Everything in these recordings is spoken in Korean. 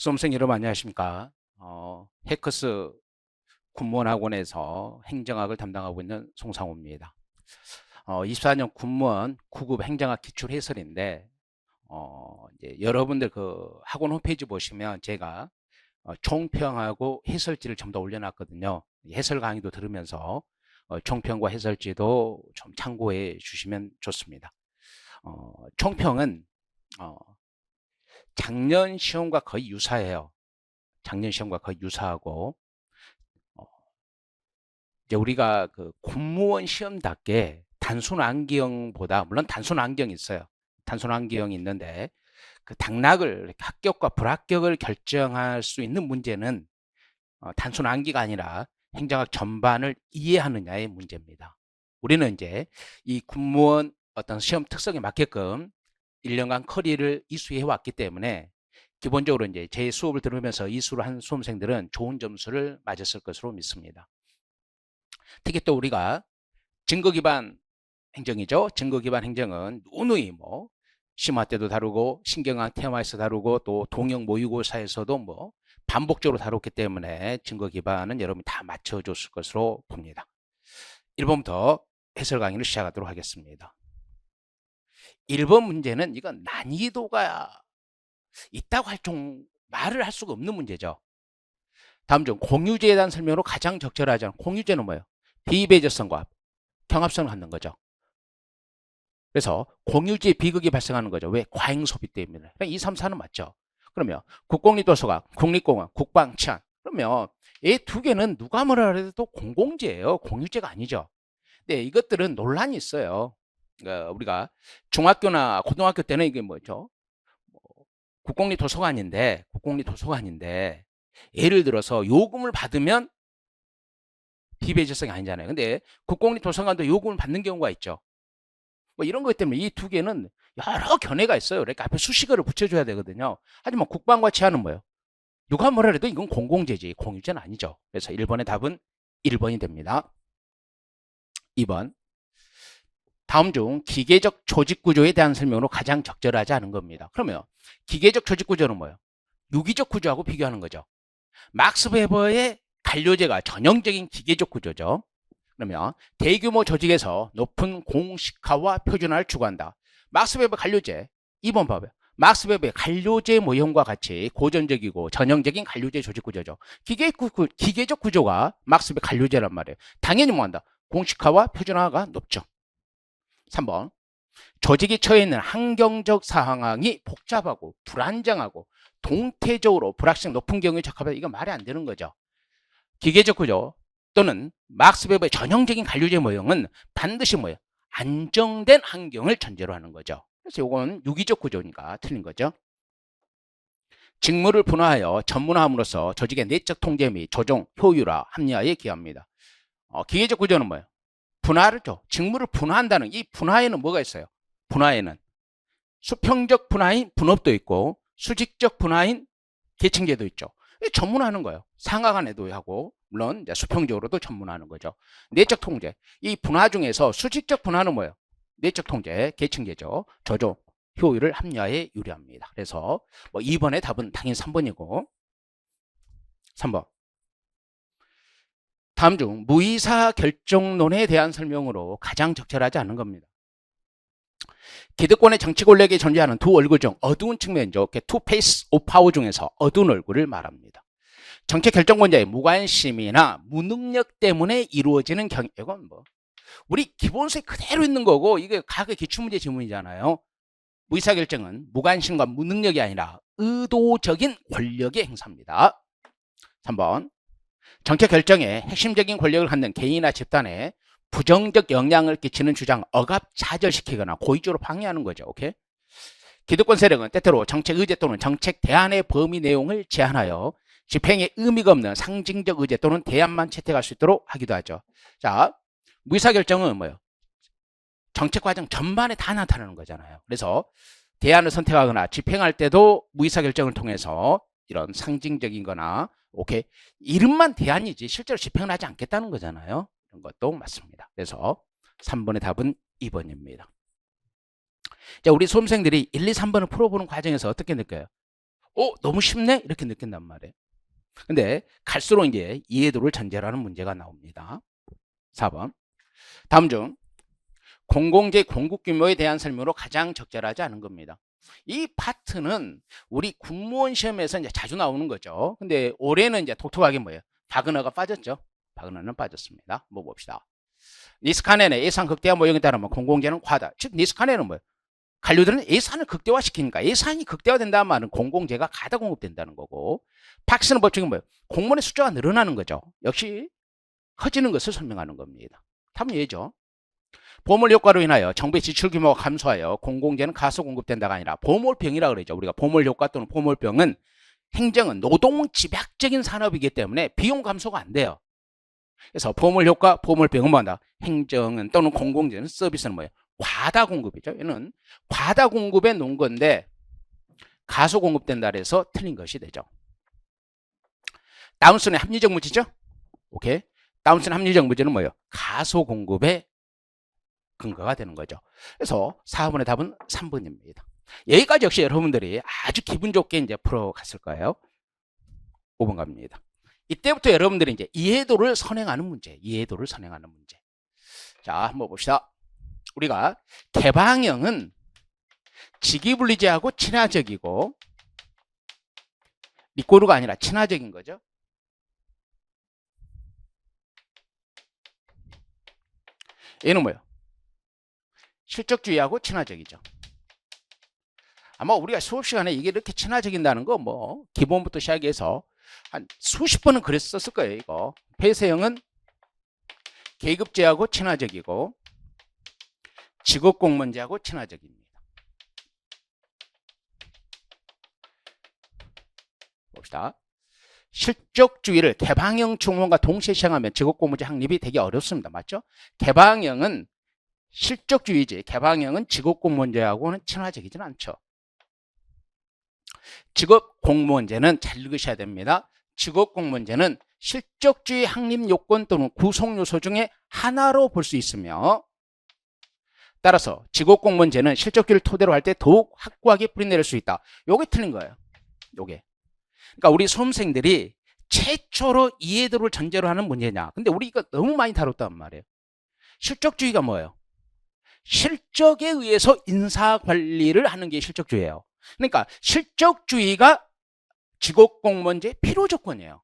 수험생 여러분 안녕하십니까? 해커스 군무원학원에서 행정학을 담당하고 있는 송상호입니다. 24년 군무원 9급 행정학 기출 해설인데 이제 여러분들 그 학원 홈페이지 보시면 제가 총평하고 해설지를 전부 다 올려놨거든요. 해설 강의도 들으면서 총평과 해설지도 좀 참고해 주시면 좋습니다. 총평은 작년 시험과 거의 유사해요. 작년 시험과 거의 유사하고 이제 우리가 그 공무원 시험답게 단순 암기형보다 물론 단순 암기형이 있어요. 단순 암기형이 있는데 그 당락을 합격과 불합격을 결정할 수 있는 문제는 단순 암기가 아니라 행정학 전반을 이해하느냐의 문제입니다. 우리는 이제 이 공무원 어떤 시험 특성에 맞게끔 1년간 커리를 이수해 왔기 때문에 기본적으로 이제 제 수업을 들으면서 이수를 한 수험생들은 좋은 점수를 맞았을 것으로 믿습니다. 특히 또 우리가 증거 기반 행정이죠. 증거 기반 행정은 누누이 뭐 심화 때도 다루고 신경학 테마에서 다루고 또 동영 모의고사에서도 뭐 반복적으로 다뤘기 때문에 증거 기반은 여러분이 다 맞춰줬을 것으로 봅니다. 1번부터 해설 강의를 시작하도록 하겠습니다. 1번 문제는 이건 난이도가 있다고 할 말을 할 수가 없는 문제죠. 다음 중 공유제에 대한 설명으로 가장 적절하지 않은 공유제는 뭐예요? 비배제성과 경합성을 갖는 거죠. 그래서 공유지의 비극이 발생하는 거죠. 왜? 과잉 소비 때문에. 2, 3, 4는 맞죠. 그러면 국공립도서관, 국립공원, 국방치안. 그러면 이 두 개는 누가 뭐라 해도 공공재예요. 공유제가 아니죠. 근데 이것들은 논란이 있어요. 그러니까 우리가 중학교나 고등학교 때는 이게 뭐죠? 국공립도서관인데 예를 들어서 요금을 받으면 비배제성이 아니잖아요. 근데 국공립도서관도 요금을 받는 경우가 있죠. 뭐 이런 것 때문에 이 두 개는 여러 견해가 있어요. 그러니까 앞에 수식어를 붙여줘야 되거든요. 하지만 국방과 치안은 뭐예요? 누가 뭐라 해도 이건 공공재지 공유제는 아니죠. 그래서 1번의 답은 1번이 됩니다. 2번 다음 중 기계적 조직구조에 대한 설명으로 가장 적절하지 않은 겁니다. 그러면 기계적 조직구조는 뭐예요? 유기적 구조하고 비교하는 거죠. 막스 베버의 관료제가 전형적인 기계적 구조죠. 그러면 대규모 조직에서 높은 공식화와 표준화를 추구한다. 막스 베버 관료제 2번 봐봐요. 막스 베버의 관료제 모형과 같이 고전적이고 전형적인 관료제 조직 구조죠. 기계적 구조가 막스 베버 관료제란 말이에요. 당연히 뭐한다? 공식화와 표준화가 높죠. 3번 조직이 처해 있는 환경적 상황이 복잡하고 불안정하고 동태적으로 불확실성 높은 경우에 적합하다. 이거 말이 안 되는 거죠. 기계적 구조 또는 막스 베버의 전형적인 관료제 모형은 반드시 뭐예요? 안정된 환경을 전제로 하는 거죠. 그래서 이건 유기적 구조니까 틀린 거죠. 직무를 분화하여 전문화함으로써 조직의 내적 통제 및 조정, 효율화, 합리화에 기여합니다. 기계적 구조는 뭐예요? 분화를 줘. 직무를 분화한다는 이 분화에는 뭐가 있어요? 분화에는 수평적 분화인 분업도 있고 수직적 분화인 계층제도 있죠. 전문화하는 거예요. 상하 간에도 하고 물론 이제 수평적으로도 전문화하는 거죠. 내적 통제. 이 분화 중에서 수직적 분화는 뭐예요? 내적 통제, 계층제죠. 조정, 효율을 합리화에 유리합니다. 그래서 뭐 2번의 답은 당연히 3번이고 3번. 다음 중 무의사 결정론에 대한 설명으로 가장 적절하지 않은 겁니다. 기득권의 정치 권력이 존재하는 두 얼굴 중 어두운 측면이죠. 투 페이스 오브 파워 중에서 어두운 얼굴을 말합니다. 정책 결정권자의 무관심이나 무능력 때문에 이루어지는 이건 뭐 우리 기본소에 그대로 있는 거고 이게 과거 기출문제 지문이잖아요. 무의사결정은 무관심과 무능력이 아니라 의도적인 권력의 행사입니다. 3번 정책 결정에 핵심적인 권력을 갖는 개인이나 집단에 부정적 영향을 끼치는 주장 억압차절시키거나 고의적으로 방해하는 거죠. 오케이? 기득권 세력은 때때로 정책 의제 또는 정책 대안의 범위 내용을 제한하여 집행에 의미가 없는 상징적 의제 또는 대안만 채택할 수 있도록 하기도 하죠. 자, 무의사결정은 뭐예요? 정책 과정 전반에 다 나타나는 거잖아요. 그래서 대안을 선택하거나 집행할 때도 무의사결정을 통해서 이런 상징적인 거나 오케이 이름만 대안이지 실제로 집행을 하지 않겠다는 거잖아요. 이런 것도 맞습니다. 그래서 3번의 답은 2번입니다. 자, 우리 수험생들이 1, 2, 3번을 풀어보는 과정에서 어떻게 느껴요? 너무 쉽네? 이렇게 느낀단 말이에요. 근데 갈수록 이제 이해도를 전제로 하는 문제가 나옵니다. 4번. 다음 중 공공재 공급 규모에 대한 설명으로 가장 적절하지 않은 겁니다. 이 파트는 우리 군무원 시험에서 이제 자주 나오는 거죠. 근데 올해는 이제 독특하게 뭐예요? 바그너가 빠졌죠. 바그너는 빠졌습니다. 뭐 봅시다. 니스카넨의 예산 극대화 모형에 따르면 공공재는 과다. 즉 니스카넨은 뭐예요? 관료들은 예산을 극대화시키니까 예산이 극대화된다는 말은 공공재가 가다 공급된다는 거고, 박스는 법칙은 뭐예요? 공무원의 숫자가 늘어나는 거죠. 역시 커지는 것을 설명하는 겁니다. 답은 예죠. 보물 효과로 인하여 정부의 지출 규모가 감소하여 공공재는 가소 공급된다가 아니라 보물병이라 그러죠. 우리가 보물 효과 또는 보물병은 행정은 노동 집약적인 산업이기 때문에 비용 감소가 안 돼요. 그래서 보물 효과, 보물병은 뭐다? 행정은 또는 공공재는 서비스는 뭐예요? 과다 공급이죠. 얘는 과다 공급에 놓은 건데 가소 공급된다 그래서 틀린 것이 되죠. 다운스의 합리적 무지죠? 오케이. 다운스의 합리적 무지는 뭐예요? 가소 공급의 근거가 되는 거죠. 그래서 4번의 답은 3번입니다. 여기까지 역시 여러분들이 아주 기분 좋게 이제 풀어갔을 거예요. 5번 갑니다. 이때부터 여러분들이 이제 이해도를 선행하는 문제, 이해도를 선행하는 문제. 자, 한번 봅시다. 우리가 개방형은 직위분리제하고 친화적이고, 리꼬르가 아니라 친화적인 거죠. 얘는 뭐예요? 실적주의하고 친화적이죠. 아마 우리가 수업 시간에 이게 이렇게 친화적인다는 거 뭐 기본부터 시작해서 한 수십 번은 그랬었을 거예요. 이거 폐쇄형은 계급제하고 친화적이고 직업공무원제하고 친화적입니다. 봅시다. 실적주의를 개방형 충원과 동시에 시행하면 직업공무원제 확립이 되게 어렵습니다. 맞죠? 개방형은 실적주의지, 개방형은 직업공무원제하고는 친화적이지는 않죠. 직업공무원제는 잘 읽으셔야 됩니다. 직업공무원제는 실적주의 확립 요건 또는 구성 요소 중에 하나로 볼 수 있으며, 따라서 직업공무원제는 실적주의를 토대로 할 때 더욱 확고하게 뿌리내릴 수 있다. 요게 틀린 거예요. 요게. 그러니까 우리 수험생들이 최초로 이해도를 전제로 하는 문제냐. 근데 우리 이거 너무 많이 다뤘단 말이에요. 실적주의가 뭐예요? 실적에 의해서 인사관리를 하는 게 실적주의예요. 그러니까 실적주의가 직업공무원제 필요 조건이에요.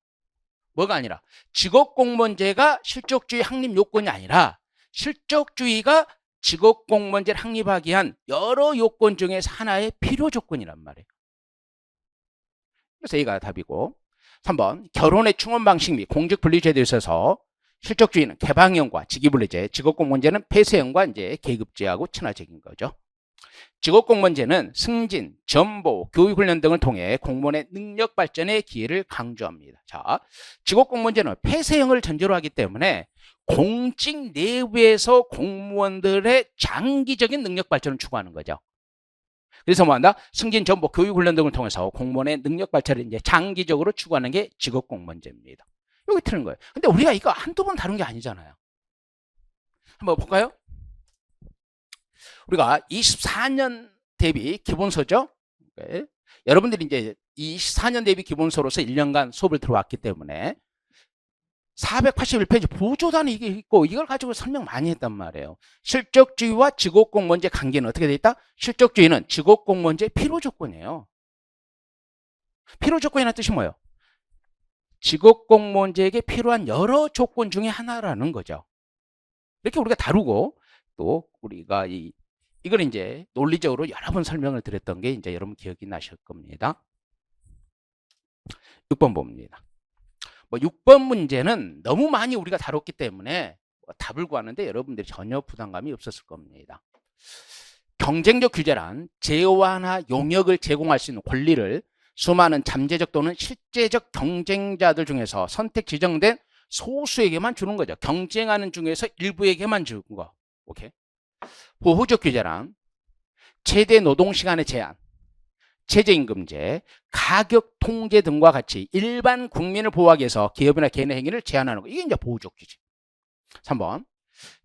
뭐가 아니라 직업공무원제가 실적주의 확립 요건이 아니라 실적주의가 직업공무원제를 확립하기 위한 여러 요건 중에서 하나의 필요 조건이란 말이에요. 그래서 이가 답이고, 3번 결혼의 충원 방식 및 공직분리제도에 있어서 실적주의는 개방형과 직위분리제, 직업공무원제는 폐쇄형과 이제 계급제하고 친화적인 거죠. 직업공무원제는 승진, 전보, 교육훈련 등을 통해 공무원의 능력 발전의 기회를 강조합니다. 자, 직업공무원제는 폐쇄형을 전제로 하기 때문에 공직 내부에서 공무원들의 장기적인 능력 발전을 추구하는 거죠. 그래서 뭐한다? 승진, 전보, 교육훈련 등을 통해서 공무원의 능력 발전을 이제 장기적으로 추구하는 게 직업공무원제입니다. 여기 틀린 거예요. 근데 우리가 이거 한두 번 다룬 게 아니잖아요. 한번 볼까요? 우리가 24년 대비 기본서죠. 네. 여러분들이 이제 24년 대비 기본서로서 1년간 수업을 들어왔기 때문에 481페이지 보조단이 이게 있고 이걸 가지고 설명 많이 했단 말이에요. 실적주의와 직업공무원제 관계는 어떻게 돼 있다? 실적주의는 직업공무원제 필요조건이에요. 필요조건이라는 뜻이 뭐예요? 직업공무원제에게 필요한 여러 조건 중에 하나라는 거죠. 이렇게 우리가 다루고 또 우리가 이걸 이제 논리적으로 여러 번 설명을 드렸던 게 이제 여러분 기억이 나실 겁니다. 6번 봅니다. 6번 문제는 너무 많이 우리가 다뤘기 때문에 답을 구하는데 여러분들이 전혀 부담감이 없었을 겁니다. 경쟁적 규제란 제어나 용역을 제공할 수 있는 권리를 수많은 잠재적 또는 실제적 경쟁자들 중에서 선택 지정된 소수에게만 주는 거죠. 경쟁하는 중에서 일부에게만 주는 거. 오케이. 보호적 규제란 최대 노동시간의 제한, 최저임금제, 가격 통제 등과 같이 일반 국민을 보호하기 위해서 기업이나 개인의 행위를 제한하는 거. 이게 이제 보호적 규제. 3번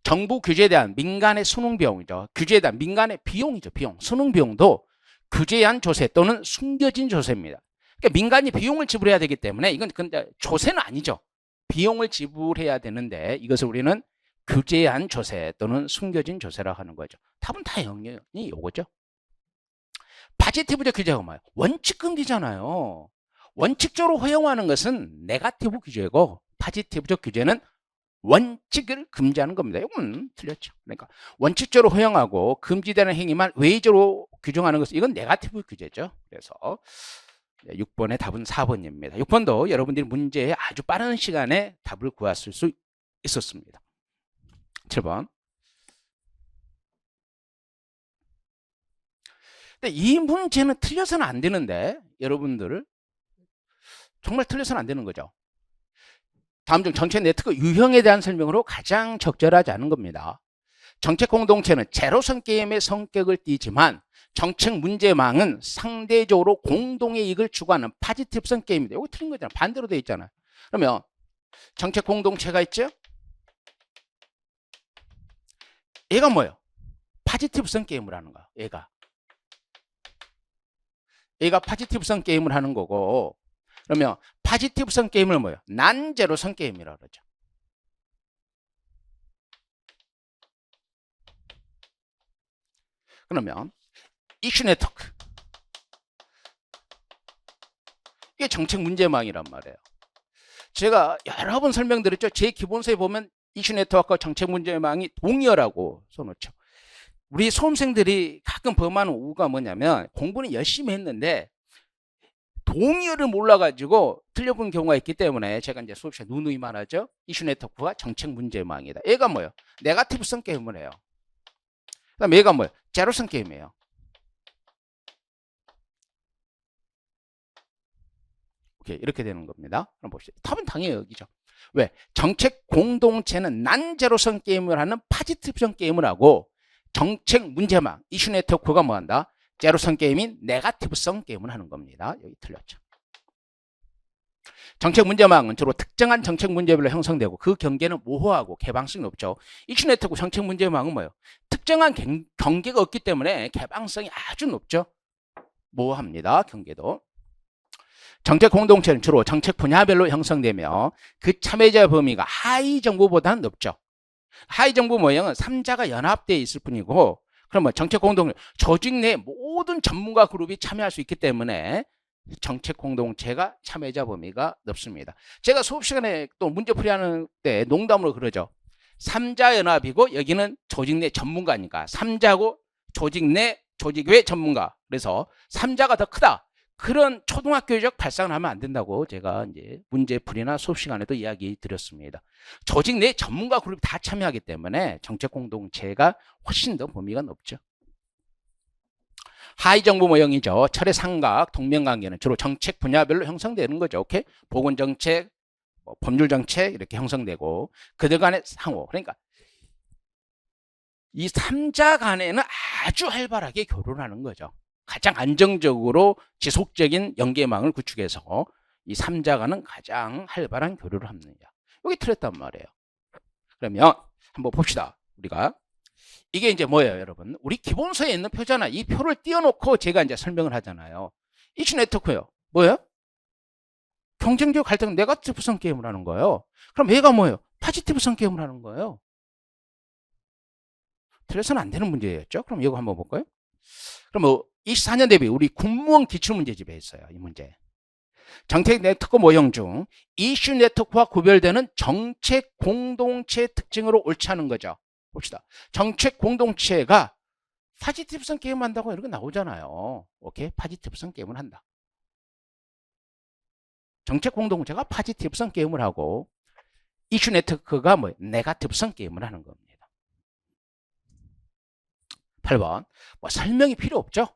정부 규제에 대한 민간의 수능 비용이죠. 규제에 대한 민간의 비용이죠. 비용. 수능 비용도 규제한 조세 또는 숨겨진 조세입니다. 그러니까 민간이 비용을 지불해야 되기 때문에 이건 근데 조세는 아니죠. 비용을 지불해야 되는데 이것을 우리는 규제한 조세 또는 숨겨진 조세라고 하는 거죠. 답은 다 영역이 요거죠. 파지티브적 규제가 뭐예요? 원칙 금지잖아요. 원칙적으로 허용하는 것은 네거티브 규제고 파지티브적 규제는 원칙을 금지하는 겁니다. 이건 틀렸죠. 그러니까 원칙적으로 허용하고 금지되는 행위만 외의적으로 규정하는 것은 이건 네거티브 규제죠. 그래서 6번의 답은 4번입니다. 6번도 여러분들이 문제에 아주 빠른 시간에 답을 구했을 수 있었습니다. 7번. 근데 이 문제는 틀려서는 안 되는데 여러분들 정말 틀려서는 안 되는 거죠. 다음 중 정책 네트워크 유형에 대한 설명으로 가장 적절하지 않은 겁니다. 정책 공동체는 제로섬 게임의 성격을 띠지만 정책 문제망은 상대적으로 공동의 이익을 추구하는 파지티브성 게임입니다. 이거 틀린 거잖아요. 반대로 돼 있잖아요. 그러면 정책 공동체가 있죠? 얘가 뭐예요? 파지티브성 게임을 하는 거야. 얘가 파지티브성 게임을 하는 거고, 그러면 파지티브성 게임을 뭐예요? 난제로성 게임이라고 그러죠. 그러면 이슈 네트워크, 이게 정책 문제망이란 말이에요. 제가 여러 번 설명드렸죠. 제 기본서에 보면 이슈 네트워크와 정책 문제망이 동의어라고 써놓죠. 우리 수험생들이 가끔 범하는 오류가 뭐냐면 공부는 열심히 했는데 동의어를 몰라가지고 틀려본 경우가 있기 때문에 제가 이제 수업 시간에 누누이 말하죠. 이슈 네트워크가 정책 문제망이다. 얘가 뭐예요? 네거티브성 게임을 해요. 그 다음에 얘가 뭐예요? 제로성 게임이에요. 오케이, 이렇게 되는 겁니다. 그럼 봅시다. 답은 당연히 여기죠. 왜? 정책 공동체는 난제로성 게임을 하는 파지티브성 게임을 하고 정책 문제망, 이슈 네트워크가 뭐 한다? 제로성 게임인 네거티브성 게임을 하는 겁니다. 여기 틀렸죠. 정책 문제망은 주로 특정한 정책 문제별로 형성되고 그 경계는 모호하고 개방성이 높죠. 이슈 네트워크 정책 문제망은 뭐예요? 특정한 경계가 없기 때문에 개방성이 아주 높죠. 모호합니다. 경계도. 정책 공동체는 주로 정책 분야별로 형성되며 그 참여자 범위가 하위 정부보다는 높죠. 하위 정부 모형은 3자가 연합되어 있을 뿐이고, 그럼 뭐 정책 공동체, 조직 내 모든 전문가 그룹이 참여할 수 있기 때문에 정책 공동체가 참여자 범위가 높습니다. 제가 수업 시간에 또 문제 풀이하는 때 농담으로 그러죠. 3자 연합이고 여기는 조직 내 전문가니까 3자고 조직 내 조직 외 전문가. 그래서 3자가 더 크다. 그런 초등학교적 발상을 하면 안 된다고 제가 이제 문제 풀이나 수업 시간에도 이야기 드렸습니다. 조직 내 전문가 그룹이 다 참여하기 때문에 정책 공동체가 훨씬 더 범위가 높죠. 하위 정부 모형이죠. 철의 삼각 동명관계는 주로 정책 분야별로 형성되는 거죠. 오케이? 보건정책, 법률정책 이렇게 형성되고 그들 간의 상호. 그러니까 이 3자 간에는 아주 활발하게 교류하는 거죠. 가장 안정적으로 지속적인 연계망을 구축해서 이 3자간은 가장 활발한 교류를 합니다. 여기 틀렸단 말이에요. 그러면 한번 봅시다. 우리가 이게 이제 뭐예요, 여러분? 우리 기본서에 있는 표잖아. 이 표를 띄워놓고 제가 이제 설명을 하잖아요. 이슈 네트워크요. 뭐예요? 경쟁적 갈등 네거티브성 게임을 하는 거예요. 그럼 얘가 뭐예요? 파지티브성 게임을 하는 거예요. 틀려서는 안 되는 문제였죠. 그럼 이거 한번 볼까요? 그럼 뭐 24년 대비 우리 군무원 기출문제집에 있어요. 이 문제. 정책 네트워크 모형 중 이슈 네트워크와 구별되는 정책 공동체 특징으로 옳지 않은 거죠. 봅시다. 정책 공동체가 파지티브성 게임을 한다고 이렇게 나오잖아요. 오케이? 파지티브성 게임을 한다. 정책 공동체가 파지티브성 게임을 하고 이슈 네트워크가 뭐 네거티브성 게임을 하는 겁니다. 8번. 뭐 설명이 필요 없죠.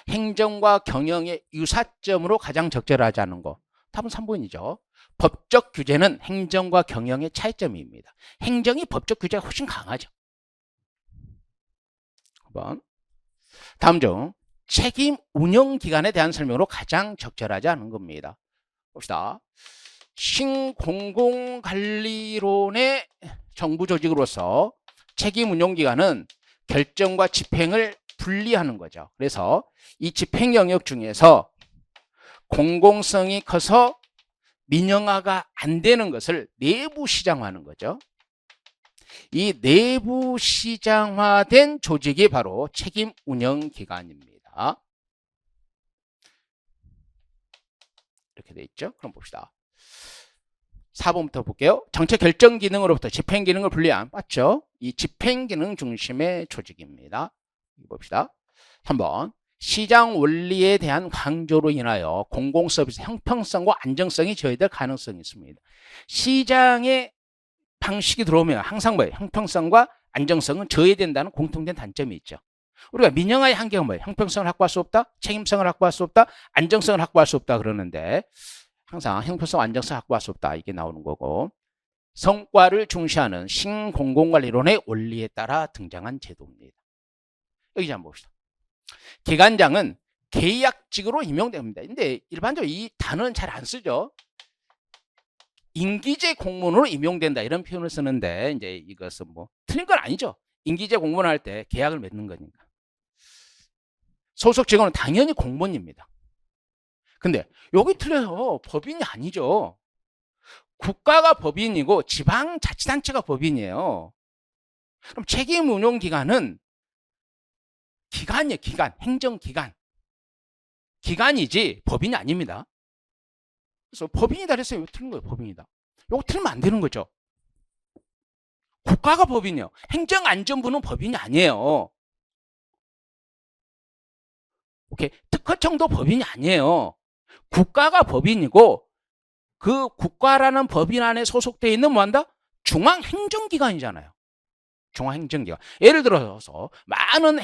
행정과 경영의 유사점으로 가장 적절하지 않은 거. 답은 3번이죠. 법적 규제는 행정과 경영의 차이점입니다. 행정이 법적 규제가 훨씬 강하죠. 9번. 다음 중 책임 운영 기관에 대한 설명으로 가장 적절하지 않은 겁니다. 봅시다. 신공공관리론의 정부 조직으로서 책임 운영 기관은 결정과 집행을 분리하는 거죠. 그래서 이 집행 영역 중에서 공공성이 커서 민영화가 안 되는 것을 내부 시장화하는 거죠. 이 내부 시장화된 조직이 바로 책임 운영 기관입니다. 이렇게 돼 있죠. 그럼 봅시다. 4번부터 볼게요. 정책 결정 기능으로부터 집행 기능을 분리한, 맞죠? 이 집행 기능 중심의 조직입니다. 봅시다. 3번. 시장 원리에 대한 강조로 인하여 공공 서비스 형평성과 안정성이 저해될 가능성이 있습니다. 시장의 방식이 들어오면 항상 뭐예요? 형평성과 안정성은 저해된다는 공통된 단점이 있죠. 우리가 민영화의 한계가 뭐예요? 형평성을 확보할 수 없다, 책임성을 확보할 수 없다, 안정성을 확보할 수 없다 그러는데 항상 형평성, 안정성 확보할 수 없다 이게 나오는 거고, 성과를 중시하는 신공공관리론의 원리에 따라 등장한 제도입니다. 여기 한번 봅시다. 기관장은 계약직으로 임용됩니다. 근데 일반적으로 이 단어는 잘 안 쓰죠. 임기제 공무원으로 임용된다 이런 표현을 쓰는데 이제 이것은 뭐 틀린 건 아니죠. 임기제 공무원 할 때 계약을 맺는 거니까. 소속 직원은 당연히 공무원입니다. 근데 여기 틀려서 법인이 아니죠. 국가가 법인이고 지방자치단체가 법인이에요. 그럼 책임운용기관은 기관이에요. 기관, 행정기관. 기관이지 법인이 아닙니다. 그래서 법인이다 그랬어요. 왜 틀린 거예요? 법인이다. 이거 틀리면 안 되는 거죠. 국가가 법인이에요. 행정안전부는 법인이 아니에요. 오케이. 특허청도 법인이 아니에요. 국가가 법인이고 그 국가라는 법인 안에 소속되어 있는 뭐한다? 중앙행정기관이잖아요. 중앙행정기관. 예를 들어서 많은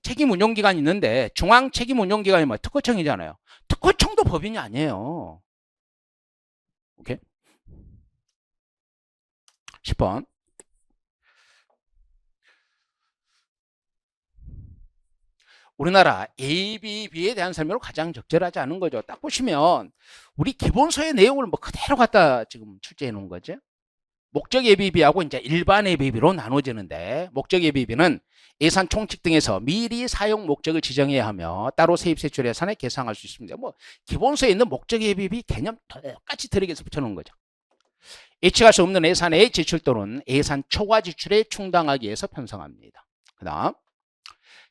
책임운용기관이 있는데 중앙책임운용기관이 뭐야? 특허청이잖아요. 특허청도 법인이 아니에요. 오케이. 10번. 우리나라 ABB에 대한 설명을 가장 적절하지 않은 거죠. 딱 보시면 우리 기본서의 내용을 뭐 그대로 갖다 지금 출제해 놓은 거죠. 목적 ABB하고 이제 일반 ABB로 나눠지는데, 목적 ABB는 예산 총칙 등에서 미리 사용 목적을 지정해야 하며 따로 세입세출 예산에 계상할 수 있습니다. 뭐 기본서에 있는 목적 ABB 개념 똑같이 드리게서 붙여놓은 거죠. 예측할 수 없는 예산의 지출 또는 예산 초과 지출에 충당하기 위해서 편성합니다. 그 다음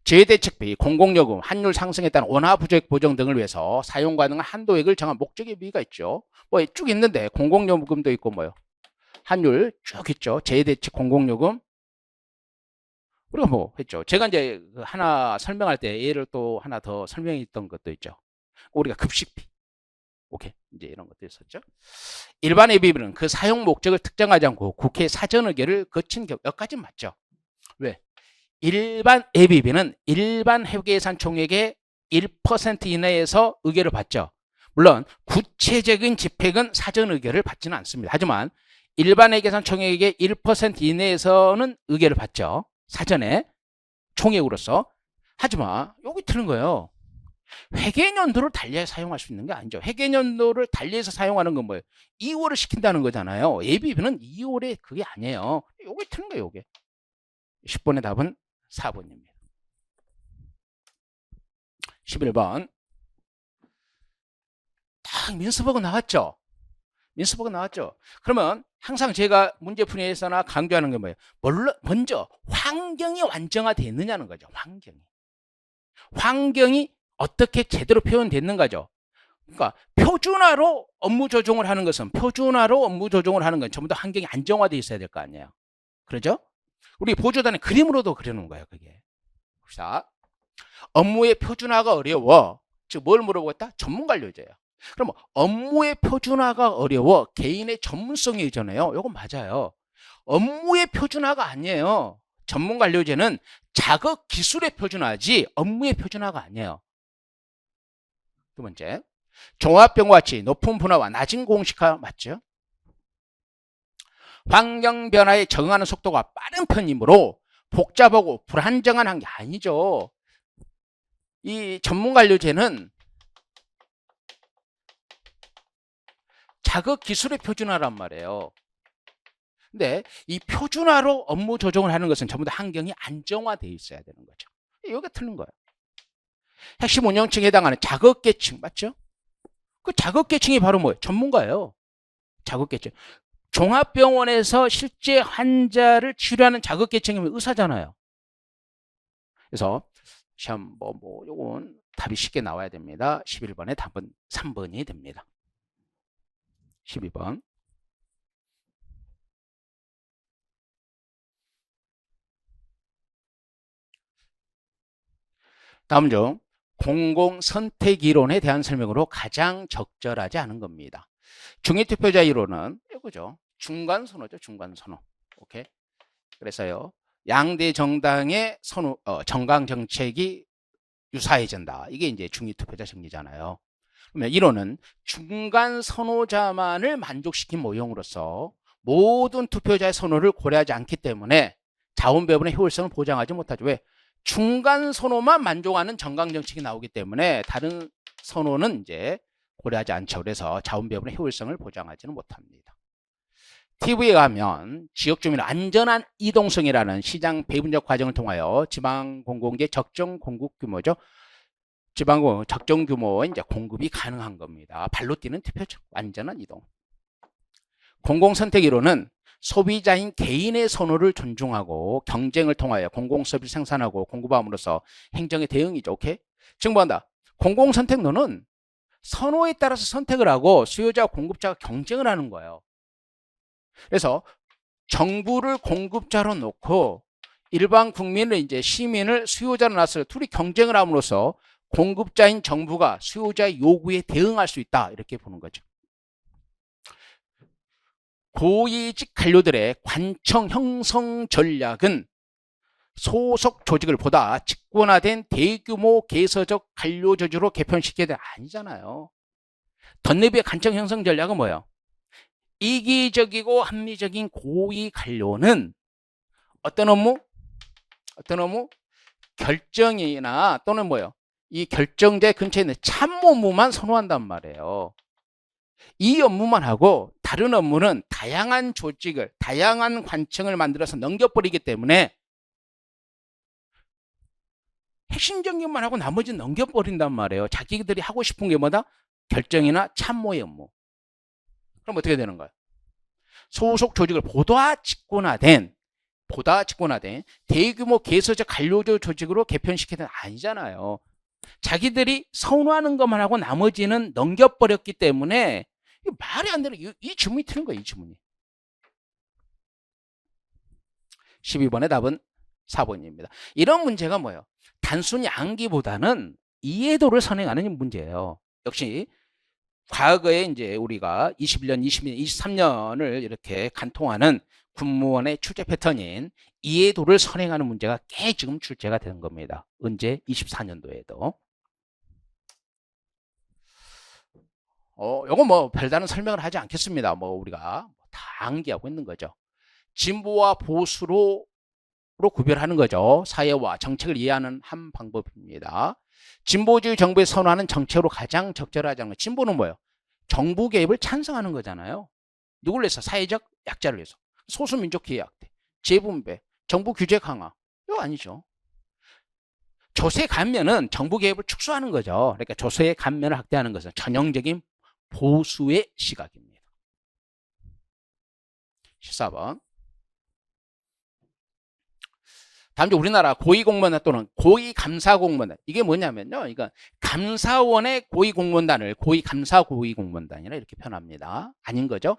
재대책비, 공공요금, 환율 상승에 따른 원화 부족 보정 등을 위해서 사용 가능한 한도액을 정한 목적 ABB가 있죠. 뭐 쭉 있는데 공공요금도 있고 뭐요. 환율 쭉 있죠. 재대책 공공요금. 우리가 뭐 했죠. 제가 이제 하나 설명할 때 예를 또 하나 더 설명했던 것도 있죠. 우리가 급식비. 오케이. 이제 이런 것도 있었죠. 일반 ABB는 그 사용 목적을 특정하지 않고 국회 사전 의결을 거친 경우, 여기까지 맞죠. 왜? 일반 ABB는 일반 회계예산 총액의 1% 이내에서 의결을 받죠. 물론 구체적인 집행은 사전 의결을 받지는 않습니다. 하지만 일반 회계예산 총액의 1% 이내에서는 의결을 받죠. 사전에 총액으로서. 하지만 여기 틀린 거예요. 회계연도를 달리해서 사용할 수 있는 게 아니죠. 회계연도를 달리해서 사용하는 건 뭐예요? 2월을 시킨다는 거잖아요. ABB는 2월에 그게 아니에요. 여기 틀린 거예요. 요게 10번의 답은 4번입니다. 11번. 딱 민스버그 나왔죠? 민스버그 나왔죠? 그러면 항상 제가 문제풀이에서나 강조하는 게 뭐예요? 먼저 환경이 완성화되어 있느냐는 거죠. 환경이 어떻게 제대로 표현됐는가죠. 그러니까 표준화로 업무 조정을 하는 것은 전부 다 환경이 안정화되어 있어야 될 거 아니에요. 그러죠? 우리 보조단의 그림으로도 그려놓은 거예요. 그게. 자, 업무의 표준화가 어려워. 즉 뭘 물어보겠다? 전문관료제예요. 그럼 업무의 표준화가 어려워. 개인의 전문성이 있잖아요. 이건 맞아요. 업무의 표준화가 아니에요. 전문관료제는 작업 기술의 표준화지 업무의 표준화가 아니에요. 두 번째, 종합병과 같이 높은 분화와 낮은 공식화 맞죠? 환경 변화에 적응하는 속도가 빠른 편이므로 복잡하고 불안정한 한 게 아니죠. 이 전문관료제는 작업 기술의 표준화란 말이에요. 근데 이 표준화로 업무 조정을 하는 것은 전부 다 환경이 안정화되어 있어야 되는 거죠. 이게 틀린 거예요. 핵심 운영층에 해당하는 작업계층 맞죠? 그 자극계층이 바로 뭐예요? 전문가예요. 자극계층. 종합병원에서 실제 환자를 치료하는 자극계층이면 의사잖아요. 그래서 시험 요건 답이 쉽게 나와야 됩니다. 11번에 답은 3번이 됩니다. 12번. 다음 중 공공선택이론에 대한 설명으로 가장 적절하지 않은 겁니다. 중위투표자 이론은 이거죠. 중간선호죠. 중간선호. 오케이. 그래서요. 양대 정당의 선호, 정강 정책이 유사해진다. 이게 이제 중위투표자 심리잖아요. 그러면 이론은 중간 선호자만을 만족시킨 모형으로서 모든 투표자의 선호를 고려하지 않기 때문에 자원 배분의 효율성을 보장하지 못하죠. 왜? 중간 선호만 만족하는 정강 정책이 나오기 때문에 다른 선호는 이제 고려하지 않죠. 그래서 자원 배분의 효율성을 보장하지는 못합니다. TV에 가면 지역 주민의 안전한 이동성이라는 시장 배분적 과정을 통하여 지방 공공재 적정 공급 규모죠. 지방 적정 규모의 이제 공급이 가능한 겁니다. 발로 뛰는 투표죠. 안전한 이동. 공공선택이론은 소비자인 개인의 선호를 존중하고 경쟁을 통하여 공공서비스 생산하고 공급함으로써 행정의 대응이죠. 오케이? 증거한다. 공공선택론은 선호에 따라서 선택을 하고 수요자와 공급자가 경쟁을 하는 거예요. 그래서 정부를 공급자로 놓고 일반 국민을 이제 시민을 수요자로 놨어요. 둘이 경쟁을 함으로써 공급자인 정부가 수요자의 요구에 대응할 수 있다. 이렇게 보는 거죠. 고위직 관료들의 관청 형성 전략은 소속 조직을 보다 직권화된 대규모 개서적 관료 조직으로 개편시켜야 돼. 아니잖아요. 덧내비의 관청 형성 전략은 뭐예요? 이기적이고 합리적인 고위 관료는 어떤 업무? 결정이나 또는 뭐예요? 이 결정자 근처에 있는 참모 업무만 선호한단 말이에요. 이 업무만 하고 다른 업무는 다양한 조직을, 다양한 관청을 만들어서 넘겨버리기 때문에 핵심적인 것만 하고 나머지는 넘겨버린단 말이에요. 자기들이 하고 싶은 게 뭐다? 결정이나 참모의 업무. 그럼 어떻게 되는 거예요? 소속 조직을 보다 직권화된 대규모 개서적 관료조 조직으로 개편시키는 아니잖아요. 자기들이 선호하는 것만 하고 나머지는 넘겨버렸기 때문에 말이 안 되는 이 질문이 틀린 거예요. 이 질문이. 12번의 답은 4번입니다. 이런 문제가 뭐예요? 단순히 암기보다는 이해도를 선행하는 문제예요. 역시 과거에 이제 우리가 21년, 22년, 23년을 이렇게 간통하는 군무원의 출제 패턴인 이해도를 선행하는 문제가 꽤 지금 출제가 된 겁니다. 언제? 24년도에도. 요거 뭐 별다른 설명을 하지 않겠습니다. 뭐 우리가 다 암기하고 있는 거죠. 진보와 보수로 구별하는 거죠. 사회와 정책을 이해하는 한 방법입니다. 진보주의 정부에 선호하는 정책으로 가장 적절하지 않은 거. 진보는 뭐예요? 정부 개입을 찬성하는 거잖아요. 누굴 위해서? 사회적 약자를 위해서. 소수민족 기회약대, 재분배, 정부 규제 강화. 이거 아니죠. 조세 감면은 정부 개입을 축소하는 거죠. 그러니까 조세 감면을 확대하는 것은 전형적인 보수의 시각입니다. 14번. 다음 주 우리나라 고위공무원단 또는 고위감사공무원단. 이게 뭐냐면요. 이거 감사원의 고위공무원단을 고위감사고위공무원단이라 이렇게 표현합니다. 아닌 거죠.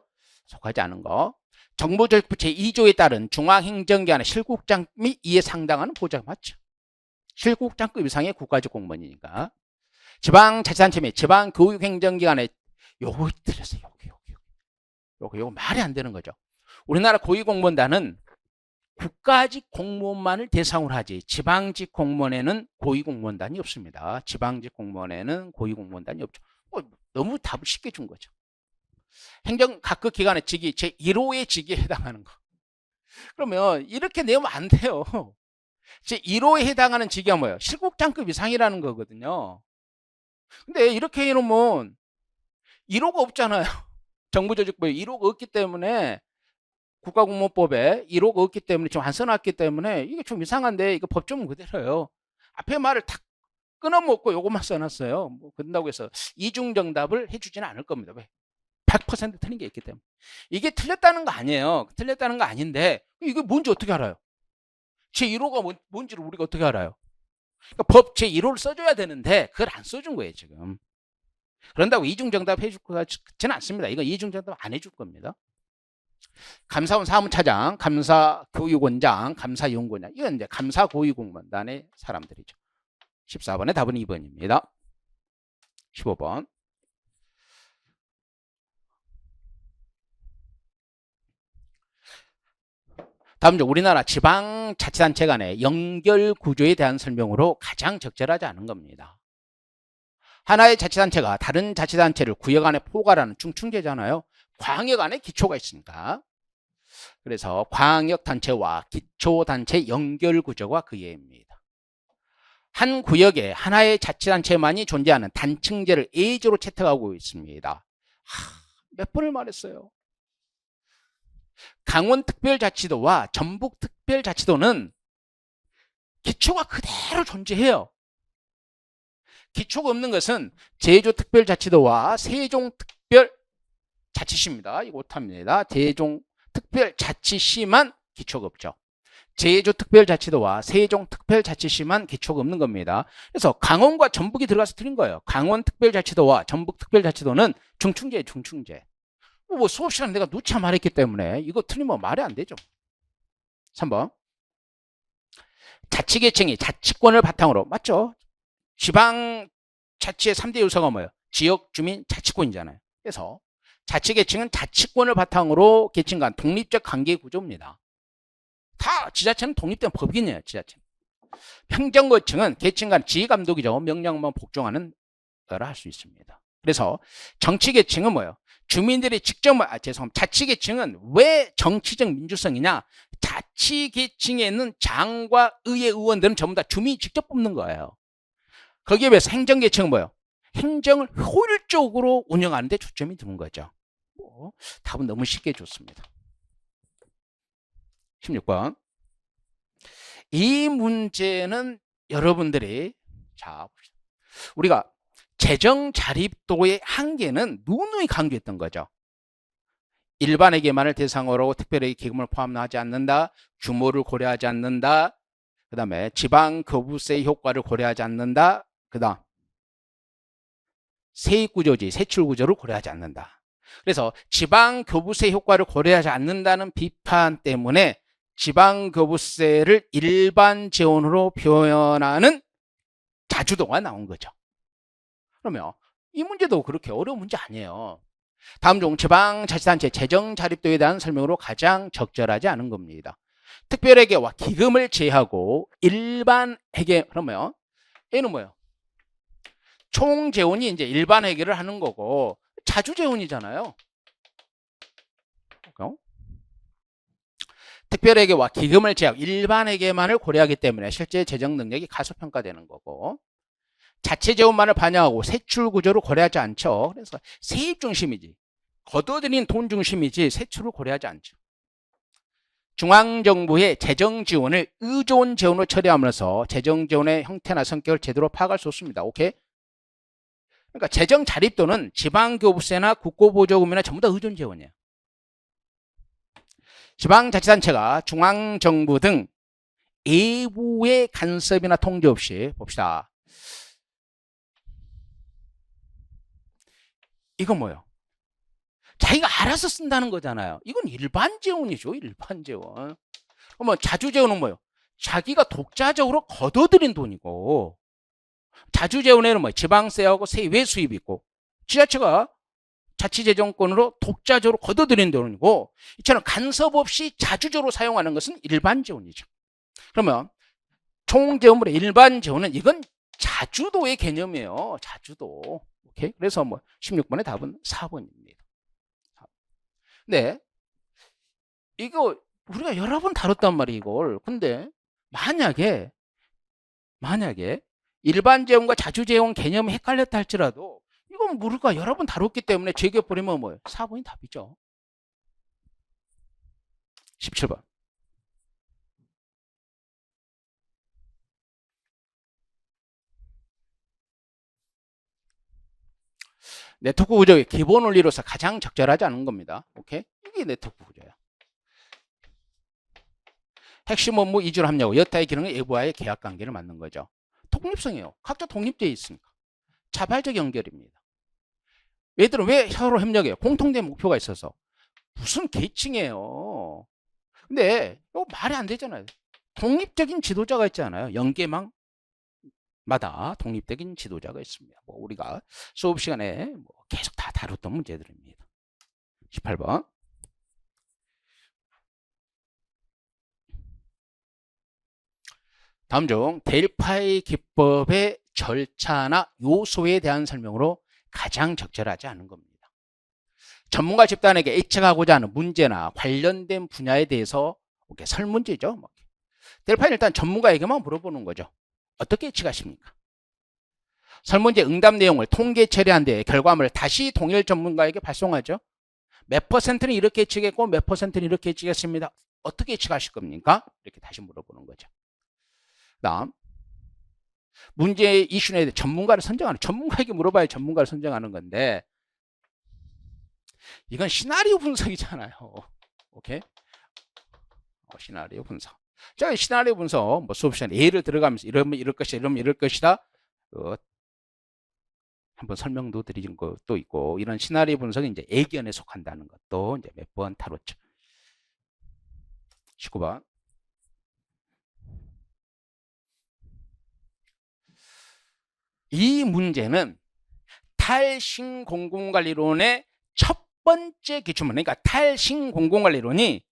속하지 않은 거. 정부조직부 제2조에 따른 중앙행정기관의 실국장 및 이에 상당한 보장 맞죠. 실국장급 이상의 국가직 공무원이니까. 지방자치단체 및 지방교육행정기관의 요거 들으세요. 요거 말이 안 되는 거죠. 우리나라 고위공무원단은 국가직 공무원만을 대상으로 하지 지방직 공무원에는 고위공무원단이 없습니다. 지방직 공무원에는 고위공무원단이 없죠. 너무 답을 쉽게 준 거죠. 행정 각급 기관의 직위 제1호의 직위에 해당하는 거. 그러면 이렇게 내면 안 돼요. 제1호에 해당하는 직위가 뭐예요? 실국장급 이상이라는 거거든요. 근데 이렇게 해놓으면 1호가 없잖아요. 정부조직부에 1호가 없기 때문에 국가공무원법에 1호가 없기 때문에 지금 안 써놨기 때문에 이게 좀 이상한데 이거 법조문 그대로예요. 앞에 말을 탁 끊어먹고 요것만 써놨어요. 뭐 그런다고 해서 이중 정답을 해주지는 않을 겁니다. 왜? 100% 틀린 게 있기 때문에. 이게 틀렸다는 거 아니에요. 틀렸다는 거 아닌데 이게 뭔지 어떻게 알아요? 제1호가 뭔지를 우리가 어떻게 알아요? 그러니까 법 제1호를 써줘야 되는데 그걸 안 써준 거예요 지금. 그런다고 이중정답 해줄 것 같지는 않습니다. 이거 이중정답 안 해줄 겁니다. 감사원 사무차장, 감사교육원장, 감사연구원장 이건 이제 감사고위공무원단의 사람들이죠. 14번의 답은 2번입니다. 15번. 다음 중 우리나라 지방자치단체 간의 연결 구조에 대한 설명으로 가장 적절하지 않은 겁니다. 하나의 자치단체가 다른 자치단체를 구역 안에 포괄하는 중층제잖아요. 광역 안에 기초가 있으니까. 그래서 광역단체와 기초단체 연결구조가 그 예입니다. 한 구역에 하나의 자치단체만이 존재하는 단층제를 예제로 채택하고 있습니다. 몇 번을 말했어요. 강원특별자치도와 전북특별자치도는 기초가 그대로 존재해요. 기초가 없는 것은 제주특별자치도와 세종특별자치시입니다. 이거 오탑니다. 세종특별자치시만 기초가 없죠. 제주특별자치도와 세종특별자치시만 기초가 없는 겁니다. 그래서 강원과 전북이 들어가서 틀린 거예요. 강원특별자치도와 전북특별자치도는 중층제예요. 중층제. 뭐 수업 시간에 내가 누차 말했기 때문에 이거 틀리면 말이 안 되죠. 3번. 자치계층이 자치권을 바탕으로 맞죠? 지방자치의 3대 요소가 뭐예요? 지역 주민 자치권이잖아요. 그래서 자치계층은 자치권을 바탕으로 계층 간 독립적 관계 구조입니다. 다 지자체는 독립된 법인이에요. 지자체는. 행정거층은 계층 간 지휘감독이죠. 명령만 복종하는 거라 할 수 있습니다. 그래서 정치계층은 뭐예요? 주민들이 직접 자치계층은 왜 정치적 민주성이냐? 자치계층에 있는 장과 의회 의원들은 전부 다 주민이 직접 뽑는 거예요. 거기에 비해서 행정계층은 뭐예요? 행정을 효율적으로 운영하는 데 초점이 두는 거죠. 답은 너무 쉽게 줬습니다. 16번. 이 문제는 여러분들이 자 우리가 재정 자립도의 한계는 누누이 강조했던 거죠. 일반에게만을 대상으로 특별히 기금을 포함하지 않는다. 규모를 고려하지 않는다. 그 다음에 지방교부세 효과를 고려하지 않는다. 그 다음 세입구조지, 세출구조를 고려하지 않는다. 그래서 지방교부세 효과를 고려하지 않는다는 비판 때문에 지방교부세를 일반 재원으로 표현하는 자주도가 나온 거죠. 그러면 이 문제도 그렇게 어려운 문제 아니에요. 다음 중 지방자치단체 재정 자립도에 대한 설명으로 가장 적절하지 않은 겁니다. 특별회계와 기금을 제하고 일반 회계 그러면 얘는 뭐예요? 총재원이 이제 일반 회계를 하는 거고 자주재원이잖아요. 특별회계와 기금을 제하고 일반 회계만을 고려하기 때문에 실제 재정 능력이 가소평가되는 거고 자체재원만을 반영하고 세출구조를 고려하지 않죠. 그래서 세입 중심이지 걷어들인 돈 중심이지 세출을 고려하지 않죠. 중앙정부의 재정지원을 의존 재원으로 처리하면서 재정지원의 형태나 성격을 제대로 파악할 수 없습니다. 오케이? 그러니까 재정 자립도는 지방교부세나 국고보조금이나 전부 다 의존 재원이에요. 지방자치단체가 중앙정부 등 외부의 간섭이나 통제 없이 봅시다. 이건 뭐예요? 자기가 알아서 쓴다는 거잖아요. 이건 일반 재원이죠. 일반 재원. 그러면 자주재원은 뭐예요? 자기가 독자적으로 걷어들인 돈이고 자주재원에는 뭐예요? 지방세하고 세외 수입이 있고 지자체가 자치재정권으로 독자적으로 걷어들인 돈이고 이처럼 간섭 없이 자주적으로 사용하는 것은 일반 재원이죠. 그러면 총재원물의 일반 재원은 이건 자주도의 개념이에요. 자주도. 오케이? 그래서 뭐 16번의 답은 4번입니다. 네. 이거 우리가 여러 번 다뤘단 말이에요, 이걸. 근데 만약에 일반 재원과 자주 재원 개념이 헷갈렸다 할지라도 이건 우리가 여러 번 다뤘기 때문에 제기해버리면 뭐예요? 4번이 답이죠. 17번. 네트워크 구조의 기본 원리로서 가장 적절하지 않은 겁니다. 오케이? 이게 네트워크 구조예요. 핵심 업무 이주를 합리하고 여타의 기능은 외부와의 계약 관계를 맞는 거죠. 독립성이에요. 각자 독립되어 있으니까. 자발적 연결입니다. 얘들은 왜 서로 협력해요? 공통된 목표가 있어서. 무슨 계층이에요. 근데 이거 말이 안 되잖아요. 독립적인 지도자가 있잖아요. 연계망마다 독립적인 지도자가 있습니다. 뭐 우리가 수업 시간에 뭐 계속 다 다뤘던 문제들입니다. 18번. 다음 중 델파이 기법의 절차나 요소에 대한 설명으로 가장 적절하지 않은 겁니다. 전문가 집단에게 예측하고자 하는 문제나 관련된 분야에 대해서 설문지죠. 델파이는 일단 전문가에게만 물어보는 거죠. 어떻게 예측하십니까? 설문지 응답 내용을 통계 처리한 뒤에 결과물을 다시 동일 전문가에게 발송하죠. 몇 퍼센트는 이렇게 예측했고 몇 퍼센트는 이렇게 예측했습니다. 어떻게 예측하실 겁니까? 이렇게 다시 물어보는 거죠. 다음 문제의 이슈에 대해 전문가를 선정하는, 전문가에게 물어봐야 전문가를 선정하는 건데 이건 시나리오 분석이잖아요. 오케이? 시나리오 분석. 자, 시나리오 분석 뭐 수업 시간에 예를 들어가면서 이러면 이럴 것이다, 이러면 이럴 것이다. 한번 설명도 드린 것도 있고, 이런 시나리오 분석이 이제 예견에 속한다는 것도 이제 몇 번 다뤘죠. 19번. 이 문제는 탈신공공관리론의 첫 번째 기출문, 그러니까 탈신공공관리론이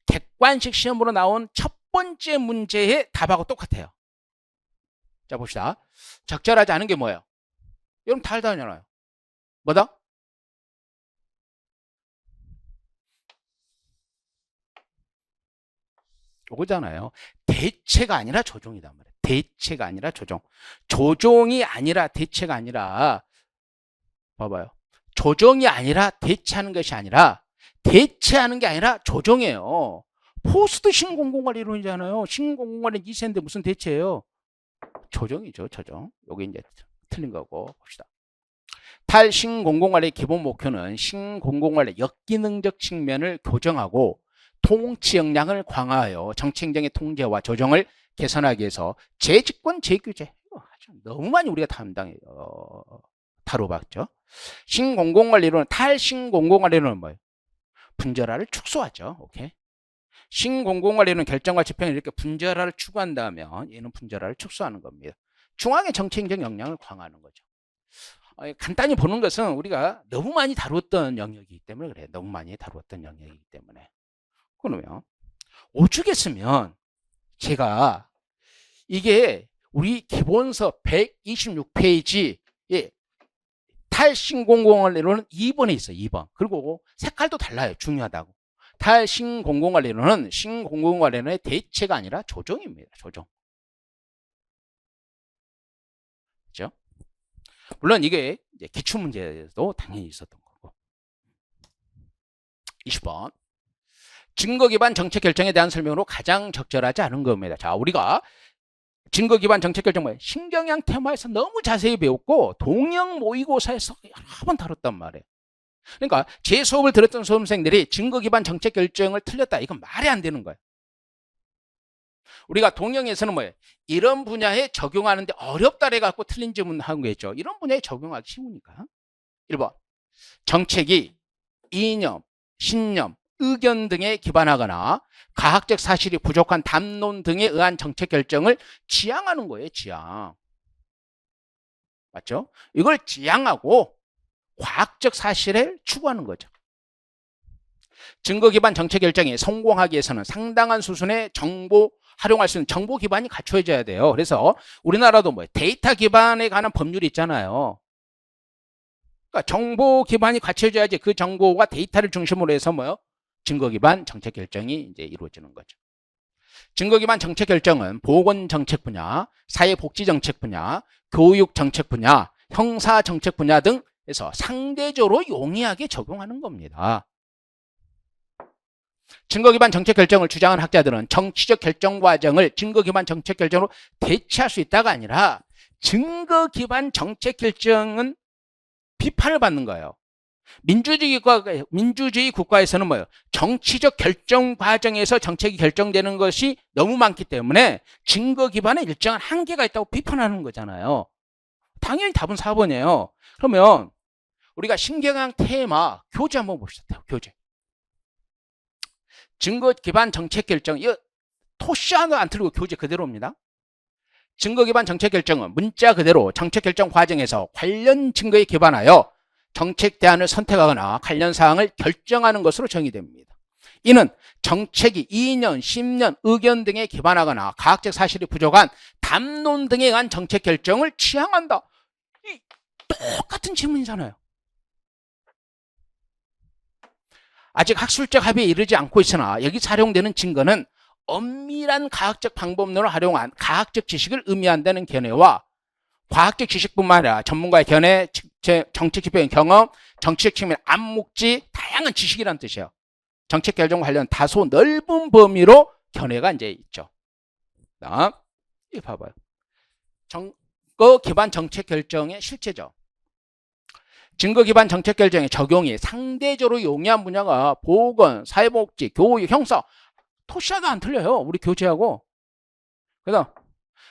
객관식 시험으로 나온 첫 번째 문제의 답하고 똑같아요. 자, 봅시다. 적절하지 않은 게 뭐예요? 여러분 다 알잖아요. 뭐다? 요거잖아요. 대체가 아니라 조종이단 말이에요. 대체가 아니라 조종. 조종이 아니라 대체가 아니라, 봐봐요. 조종이 아니라 대체하는 것이 아니라, 대체하는 게 아니라 조종이에요. 포스트 신공공관리론이잖아요. 신공공관리 2세인데 무슨 대체예요? 조정이죠, 조정. 여기 이제 틀린 거고 봅시다. 탈신공공관리의 기본 목표는 신공공관리 역기능적 측면을 교정하고 통치 역량을 강화하여 정책적인 통제와 조정을 개선하기 위해서 재집권 재규제, 너무 많이 우리가 다뤄봤죠. 신공공관리론은, 탈신공공관리론은 뭐예요? 분절화를 축소하죠. 오케이. 신공공관리는 결정과 집행을 이렇게 분절화를 추구한다면 얘는 분절화를 축소하는 겁니다. 중앙의 정책적 역량을 강화하는 거죠. 간단히 보는 것은 우리가 너무 많이 다루었던 영역이기 때문에 그래요. 너무 많이 다루었던 영역이기 때문에. 그러면 오죽했으면 제가 이게 우리 기본서 126페이지에 탈신공공관리론은 2번에 있어요. 2번. 그리고 색깔도 달라요. 중요하다고. 탈신공공관리론은 신공공관리론의 대체가 아니라 조정입니다. 조정. 그렇죠? 물론 이게 이제 기출문제에도 당연히 있었던 거고. 20번. 증거 기반 정책 결정에 대한 설명으로 가장 적절하지 않은 겁니다. 자, 우리가 증거 기반 정책 결정 뭐예요? 신경향 테마에서 너무 자세히 배웠고 동영 모의고사에서 여러 번 다뤘단 말이에요. 그러니까 제 수업을 들었던 수험생들이 증거 기반 정책 결정을 틀렸다, 이건 말이 안 되는 거예요. 우리가 동영에서는 뭐예요? 이런 분야에 적용하는데 어렵다래 갖고 틀린 질문한 거겠죠. 이런 분야에 적용하기 쉬우니까. 1번. 정책이 이념, 신념, 의견 등에 기반하거나 과학적 사실이 부족한 담론 등에 의한 정책 결정을 지향하는 거예요. 지향. 맞죠? 이걸 지향하고 과학적 사실을 추구하는 거죠. 증거 기반 정책 결정이 성공하기 위해서는 상당한 수준의 정보 활용할 수 있는 정보 기반이 갖춰져야 돼요. 그래서 우리나라도 뭐 데이터 기반에 관한 법률이 있잖아요. 그러니까 정보 기반이 갖춰져야지 그 정보와 데이터를 중심으로 해서 뭐요? 증거 기반 정책 결정이 이제 이루어지는 거죠. 증거 기반 정책 결정은 보건 정책 분야, 사회복지 정책 분야, 교육 정책 분야, 형사 정책 분야 등에서 상대적으로 용이하게 적용하는 겁니다. 증거 기반 정책 결정을 주장하는 학자들은 정치적 결정 과정을 증거 기반 정책 결정으로 대체할 수 있다가 아니라 증거 기반 정책 결정은 비판을 받는 거예요. 민주주의 국가에서는 뭐예요? 정치적 결정 과정에서 정책이 결정되는 것이 너무 많기 때문에 증거 기반에 일정한 한계가 있다고 비판하는 거잖아요. 당연히 답은 4번이에요. 그러면 우리가 신경학 테마 교재 한번 봅시다. 교재. 증거 기반 정책 결정. 이거 토시아도 안 틀리고 교재 그대로입니다. 증거 기반 정책 결정은 문자 그대로 정책 결정 과정에서 관련 증거에 기반하여 정책 대안을 선택하거나 관련 사항을 결정하는 것으로 정의됩니다. 이는 정책이 2년, 10년 의견 등에 기반하거나 과학적 사실이 부족한 담론 등에 의한 정책 결정을 지향한다. 이 똑같은 질문이잖아요. 아직 학술적 합의에 이르지 않고 있으나 여기 사용되는 증거는 엄밀한 과학적 방법론을 활용한 과학적 지식을 의미한다는 견해와 과학적 지식뿐만 아니라 전문가의 견해, 정책 집행의 경험, 정치적 측면 암묵지, 다양한 지식이라는 뜻이에요. 정책 결정 관련 다소 넓은 범위로 견해가 이제 있죠. 다음, 이거 봐봐요. 증거 기반 정책 결정의 실체죠. 증거 기반 정책 결정의 적용이 상대적으로 용이한 분야가 보건, 사회복지, 교육, 형사, 토시아도 안 틀려요. 우리 교재하고. 그다음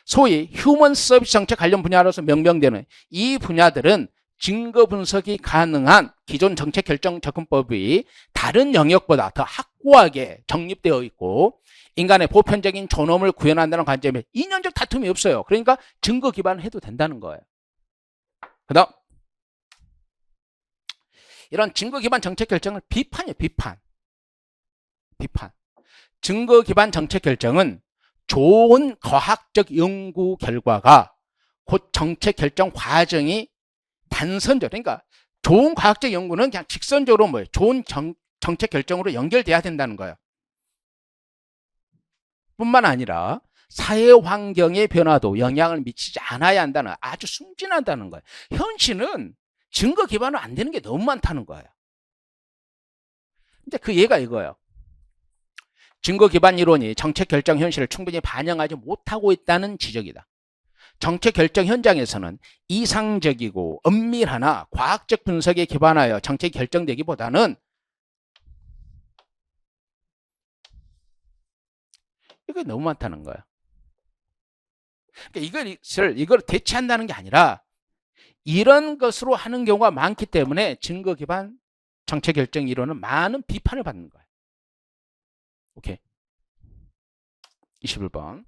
소위 휴먼 서비스 정책 관련 분야로서 명명되는 이 분야들은 증거 분석이 가능한 기존 정책 결정 접근법이 다른 영역보다 더 확고하게 정립되어 있고 인간의 보편적인 존엄을 구현한다는 관점에 이념적 다툼이 없어요. 그러니까 증거 기반을 해도 된다는 거예요. 그다음 이런 증거 기반 정책 결정을 비판이에요. 비판. 증거 기반 정책 결정은 좋은 과학적 연구 결과가 곧 정책 결정 과정이 단선적, 그러니까 좋은 과학적 연구는 그냥 직선적으로 뭐예요? 좋은 정책 결정으로 연결돼야 된다는 거예요. 뿐만 아니라 사회 환경의 변화도 영향을 미치지 않아야 한다는, 아주 순진하다는 거예요. 현실은 증거 기반으로 안 되는 게 너무 많다는 거예요. 근데 그 예가 이거예요. 증거 기반 이론이 정책 결정 현실을 충분히 반영하지 못하고 있다는 지적이다. 정책 결정 현장에서는 이상적이고 엄밀하나 과학적 분석에 기반하여 정책이 결정되기보다는 이게 너무 많다는 거예요. 그러니까 이걸 대체한다는 게 아니라 이런 것으로 하는 경우가 많기 때문에 증거 기반 정책 결정 이론은 많은 비판을 받는 거예요. 오케이. 21번.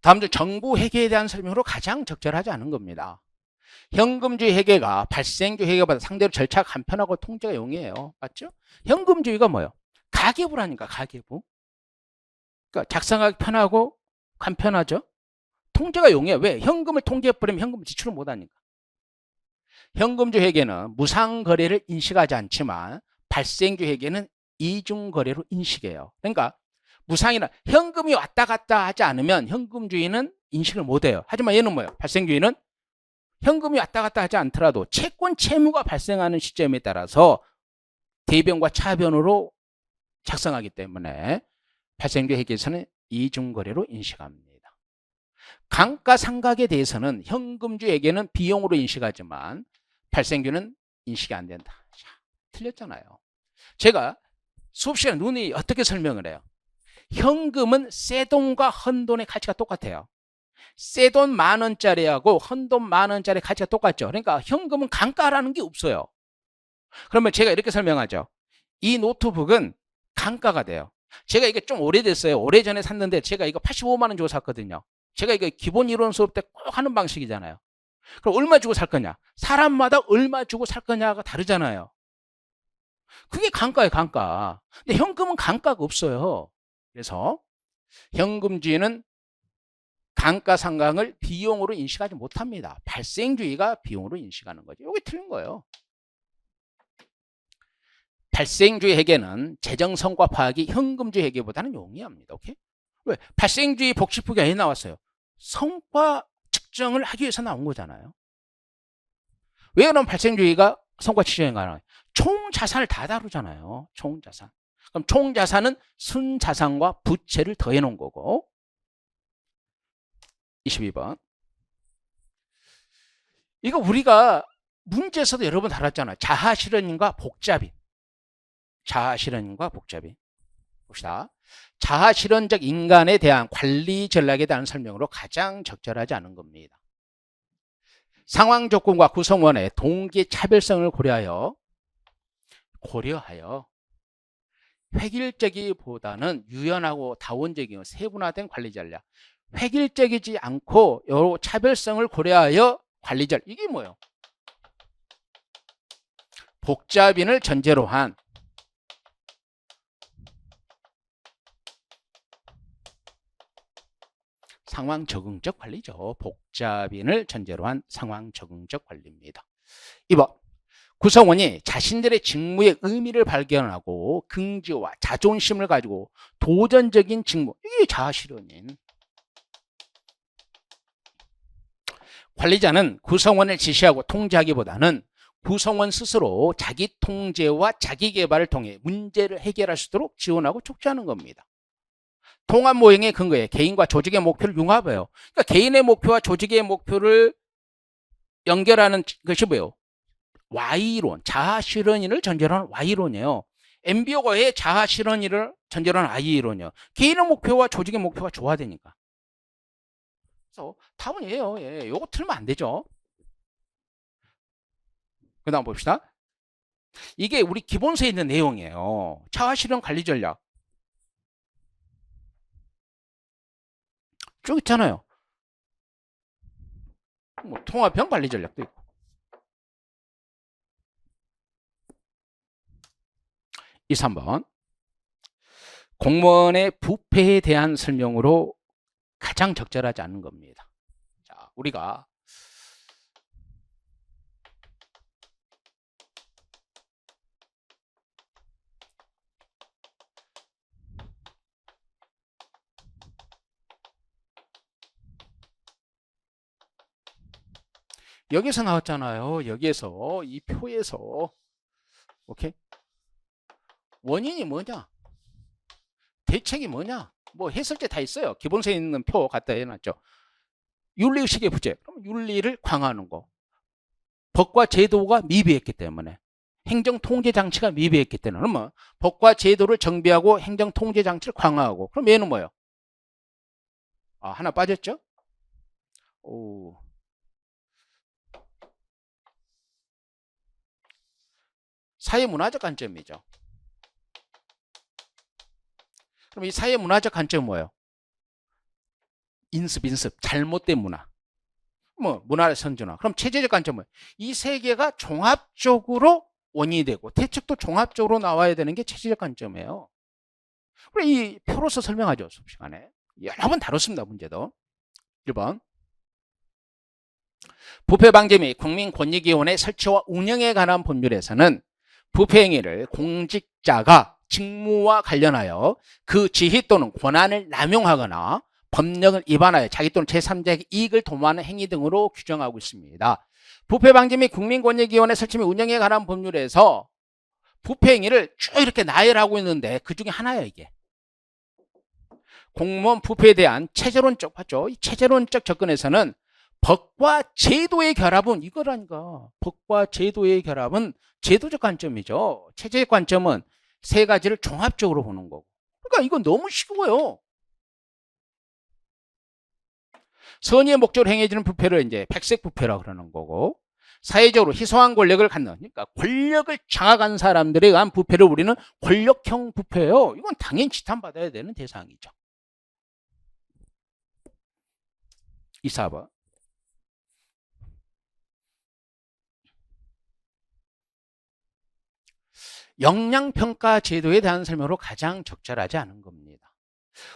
다음 중 정부 회계에 대한 설명으로 가장 적절하지 않은 겁니다. 현금주의 회계가 발생주의 회계보다 상대로 절차가 간편하고 통제가 용이해요. 맞죠? 현금주의가 뭐예요? 가계부라니까, 가계부. 그러니까 작성하기 편하고 간편하죠? 통제가 용이해요. 왜? 현금을 통제해버리면 현금 지출을 못하니까. 현금주의 회계는 무상거래를 인식하지 않지만 발생주의 회계는 이중거래로 인식해요. 그러니까 무상이나 현금이 왔다 갔다 하지 않으면 현금주의는 인식을 못해요. 하지만 얘는 뭐예요? 발생주의는 현금이 왔다 갔다 하지 않더라도 채권 채무가 발생하는 시점에 따라서 대변과 차변으로 작성하기 때문에 발생주의 회계에서는 이중거래로 인식합니다. 감가상각에 대해서는 현금주의 회계는 비용으로 인식하지만 발생주는 인식이 안 된다. 자, 틀렸잖아요. 제가 수업 시간에 눈이 어떻게 설명을 해요? 현금은 새 돈과 헌돈의 가치가 똑같아요. 새 돈 10,000원짜리하고 헌돈 10,000원짜리 가치가 똑같죠. 그러니까 현금은 감가라는 게 없어요. 그러면 제가 이렇게 설명하죠. 이 노트북은 감가가 돼요. 제가 이게 좀 오래됐어요. 오래전에 샀는데 제가 이거 85만 원 주고 샀거든요. 제가 이거 기본 이론 수업 때 꼭 하는 방식이잖아요. 그럼 얼마 주고 살 거냐? 사람마다 얼마 주고 살 거냐가 다르잖아요. 그게 감가예요, 감가. 근데 현금은 감가가 없어요. 그래서 현금주의는 감가상각을 비용으로 인식하지 못합니다. 발생주의가 비용으로 인식하는 거죠. 이게 틀린 거예요. 발생주의 회계는 재정성과 파악이 현금주의 회계보다는 용이합니다. 오케이? 왜? 발생주의 복식표가 왜 나왔어요? 성과 측정을 하기 위해서 나온 거잖아요. 왜 그럼 발생주의가 성과 측정에 가나요? 총 자산을 다 다루잖아요. 총 자산. 그럼 총 자산은 순자산과 부채를 더해 놓은 거고 22번. 이거 우리가 문제에서도 여러 번 다뤘잖아요. 자아실현인과 복잡인. 자아실현인과 복잡인. 봅시다. 자아실현적 인간에 대한 관리 전략에 대한 설명으로 가장 적절하지 않은 겁니다. 상황 조건과 구성원의 동기 차별성을 고려하여 획일적이보다는 유연하고 다원적이고 세분화된 관리 전략. 획일적이지 않고 여러 차별성을 고려하여 관리 전략. 이게 뭐예요? 복잡인을 전제로 한 상황 적응적 관리죠. 복잡인을 전제로 한 상황 적응적 관리입니다. 2번. 구성원이 자신들의 직무의 의미를 발견하고 긍지와 자존심을 가지고 도전적인 직무, 이게 자아실현인. 관리자는 구성원을 지시하고 통제하기보다는 구성원 스스로 자기 통제와 자기 개발을 통해 문제를 해결할 수 있도록 지원하고 촉진하는 겁니다. 통합 모형의 근거에 개인과 조직의 목표를 융합해요. 그러니까 개인의 목표와 조직의 목표를 연결하는 것이 뭐예요? Y론, 자아실현인을 전제로 하는 Y론이에요. MBO가 왜 자아실현인을 전제로 하는 Y론이에요? 개인의 목표와 조직의 목표가 조화되니까. 그래서 답은 얘예요. 예, 요거 틀면 안 되죠. 그 다음 봅시다. 이게 우리 기본서에 있는 내용이에요. 자아실현 관리 전략. 쭉 있잖아요. 뭐 통합형 관리 전략도 있고. 2, 3번. 공무원의 부패에 대한 설명으로 가장 적절하지 않은 겁니다. 자, 우리가 여기서 나왔잖아요. 여기에서 이 표에서 오케이? 원인이 뭐냐? 대책이 뭐냐? 뭐 해설제 다 있어요. 기본서에 있는 표 갖다 해놨죠. 윤리의식의 부재. 그럼 윤리를 강화하는 거. 법과 제도가 미비했기 때문에. 행정통제장치가 미비했기 때문에. 그러면 법과 제도를 정비하고 행정통제장치를 강화하고. 그럼 얘는 뭐예요? 아, 하나 빠졌죠? 오. 사회문화적 관점이죠. 그럼 이 사회문화적 관점은 뭐예요? 인습, 잘못된 문화. 뭐 문화의 선진화. 그럼 체제적 관점은 이 세 개가 종합적으로 원인이 되고 대책도 종합적으로 나와야 되는 게 체제적 관점이에요. 그래 이 표로서 설명하죠. 수업 시간에. 여러 번 다뤘습니다. 문제도. 1번. 부패방지 및 국민권익위원회 설치와 운영에 관한 법률에서는 부패 행위를 공직자가 직무와 관련하여 그 지휘 또는 권한을 남용하거나 법령을 위반하여 자기 또는 제3자에게 이익을 도모하는 행위 등으로 규정하고 있습니다. 부패방지 및 국민권익위원회 설치 및 운영에 관한 법률에서 부패 행위를 쭉 이렇게 나열하고 있는데 그 중에 하나예요. 이게 공무원 부패에 대한 체제론적 봤죠? 이 체제론적 접근에서는 법과 제도의 결합은 이거라니까. 법과 제도의 결합은 제도적 관점이죠. 체제적 관점은 세 가지를 종합적으로 보는 거고. 그러니까 이건 너무 쉬워요. 선의의 목적으로 행해지는 부패를 이제 백색 부패라고 그러는 거고, 사회적으로 희소한 권력을 갖는, 그러니까 권력을 장악한 사람들에 의한 부패를 우리는 권력형 부패예요. 이건 당연히 지탄받아야 되는 대상이죠. 2, 4번. 역량평가 제도에 대한 설명으로 가장 적절하지 않은 겁니다.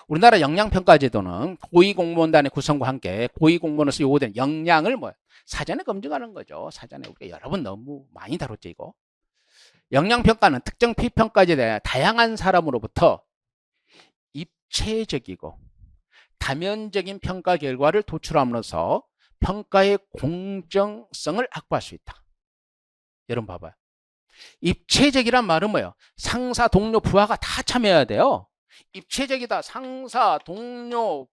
우리나라 역량평가 제도는 고위공무원단의 구성과 함께 고위공무원으로서 요구되는 역량을 사전에 검증하는 거죠. 사전에 우리가 여러 번 너무 많이 다뤘죠, 이거. 역량평가는 특정 피평가제에 대한 다양한 사람으로부터 입체적이고 다면적인 평가 결과를 도출함으로써 평가의 공정성을 확보할 수 있다. 여러분 봐봐요. 입체적이란 말은 뭐예요? 상사, 동료, 부하가 다 참여해야 돼요. 입체적이다. 상사, 동료,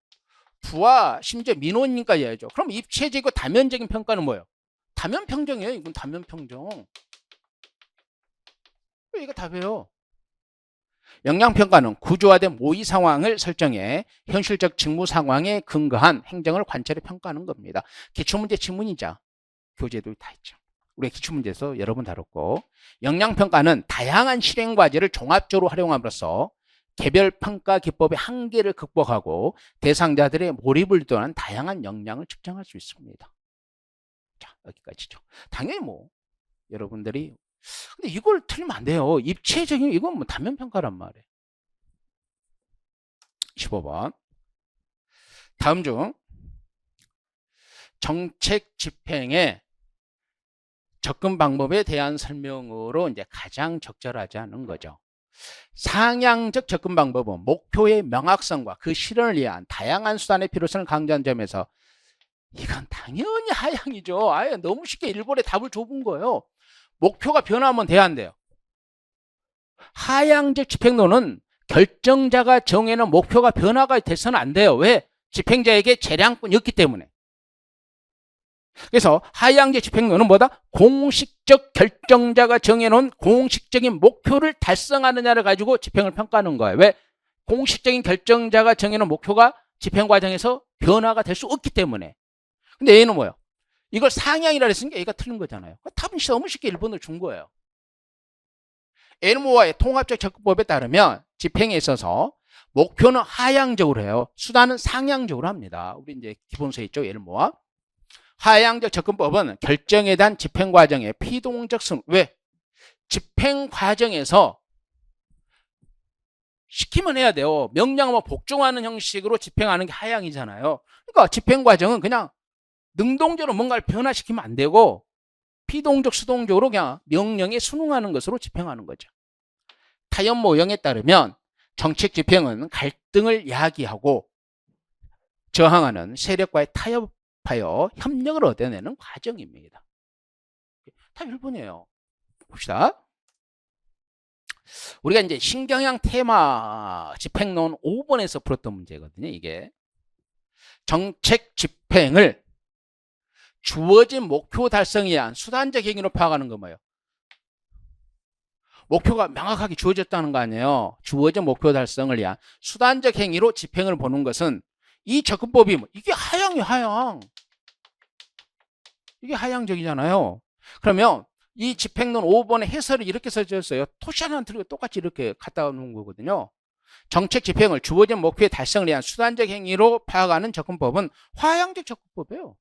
부와 심지어 민원인까지 해야죠. 그럼 입체적이고 다면적인 평가는 뭐예요? 다면평정이에요. 이건 다면평정. 이거 답이에요. 역량평가는 구조화된 모의 상황을 설정해 현실적 직무 상황에 근거한 행정을 관찰해 평가하는 겁니다. 기출문제 지문이자 교재도 다 있죠. 우리 기출문제에서 여러 번 다뤘고, 역량평가는 다양한 실행과제를 종합적으로 활용함으로써 개별 평가 기법의 한계를 극복하고 대상자들의 몰입을 유도하는 다양한 역량을 측정할 수 있습니다. 자, 여기까지죠. 당연히 뭐 여러분들이 근데 이걸 틀리면 안 돼요. 입체적인 이건 뭐 단면평가란 말이에요. 15번. 다음 중 정책 집행의 접근 방법에 대한 설명으로 이제 가장 적절하지 않은 거죠. 상향적 접근 방법은 목표의 명확성과 그 실현을 위한 다양한 수단의 필요성을 강조한 점에서 이건 당연히 하향이죠. 아예 너무 쉽게 일본에 답을 줘본 거예요. 목표가 변하면 돼야 한대요. 하향적 집행론은 결정자가 정해놓은 목표가 변화가 돼서는 안 돼요. 왜? 집행자에게 재량권이 없기 때문에. 그래서 하향적 집행론은 뭐다? 공식적 결정자가 정해놓은 공식적인 목표를 달성하느냐를 가지고 집행을 평가하는 거예요. 왜? 공식적인 결정자가 정해놓은 목표가 집행 과정에서 변화가 될 수 없기 때문에. 근데 얘는 뭐예요? 이걸 상향이라 했으니까 얘가 틀린 거잖아요. 답은 너무 쉽게 1번을 준 거예요. 엘모와의 통합적 접근법에 따르면 집행에 있어서 목표는 하향적으로 해요. 수단은 상향적으로 합니다. 우리 이제 기본서에 있죠. 엘모와. 하향적 접근법은 결정에 대한 집행 과정의 피동적 승. 왜? 집행 과정에서 시키면 해야 돼요. 명령하면 복종하는 형식으로 집행하는 게 하향이잖아요. 그러니까 집행 과정은 그냥 능동적으로 뭔가를 변화시키면 안 되고 피동적 수동적으로 그냥 명령에 순응하는 것으로 집행하는 거죠. 타협 모형에 따르면 정책 집행은 갈등을 야기하고 저항하는 세력과의 타협하여 협력을 얻어내는 과정입니다. 다 1번이에요. 봅시다. 우리가 이제 신경향 테마 집행론 5번에서 풀었던 문제거든요. 이게 정책 집행을 주어진 목표 달성에 의한 수단적 행위로 파악하는 거 뭐예요? 목표가 명확하게 주어졌다는 거 아니에요. 주어진 목표 달성을 위한 수단적 행위로 집행을 보는 것은 이 접근법이 뭐 이게 하향이 하향. 이게 하향적이잖아요. 그러면 이 집행론 5번의 해설이 이렇게 써졌어요. 토시안한 틀고 똑같이 이렇게 갖다 놓은 거거든요. 정책 집행을 주어진 목표의 달성을 위한 수단적 행위로 파악하는 접근법은 하향적 접근법이에요.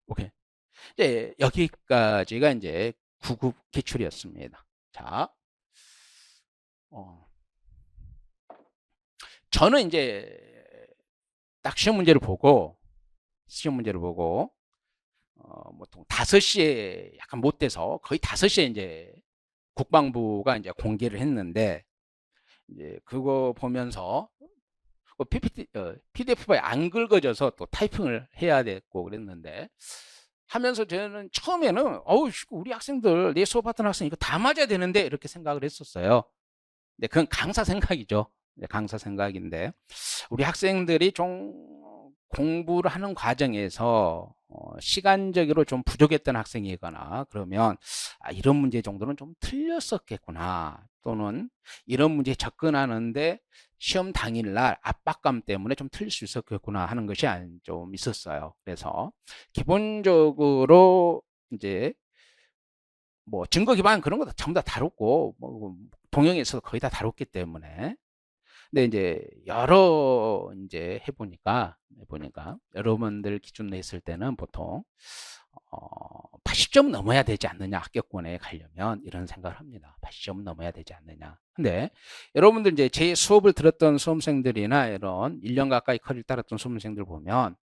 오케이. 이제 여기까지가 이제 9급 기출이었습니다. 자, 저는 이제 딱 시험 문제를 보고 보통 5시에 약간 못 돼서 거의 5시에 이제 국방부가 이제 공개를 했는데 이제 그거 보면서 PDF 파일 안 긁어져서 또 타이핑을 해야 됐고 그랬는데 하면서 저는 처음에는 우리 학생들 내 수업하던 학생 이거 다 맞아야 되는데 이렇게 생각을 했었어요. 근데 그건 강사 생각이죠. 강사 생각인데 우리 학생들이 좀 공부를 하는 과정에서 시간적으로 좀 부족했던 학생이거나 그러면 이런 문제 정도는 좀 틀렸었겠구나 또는 이런 문제에 접근하는데 시험 당일날 압박감 때문에 좀 틀릴 수 있었겠구나 하는 것이 좀 있었어요. 그래서 기본적으로 이제 뭐 증거 기반 그런 거 전부 다 다뤘고 뭐 동영에 있어서 거의 다 다뤘기 때문에 근데 이제 여러 이제 해보니까 여러분들 기준으로 했을 때는 보통 80점 넘어야 되지 않느냐 합격권에 가려면 이런 생각을 합니다. 80점 넘어야 되지 않느냐. 근데 여러분들 이제 제 수업을 들었던 수험생들이나 이런 1년 가까이 커리를 따랐던 수험생들 보면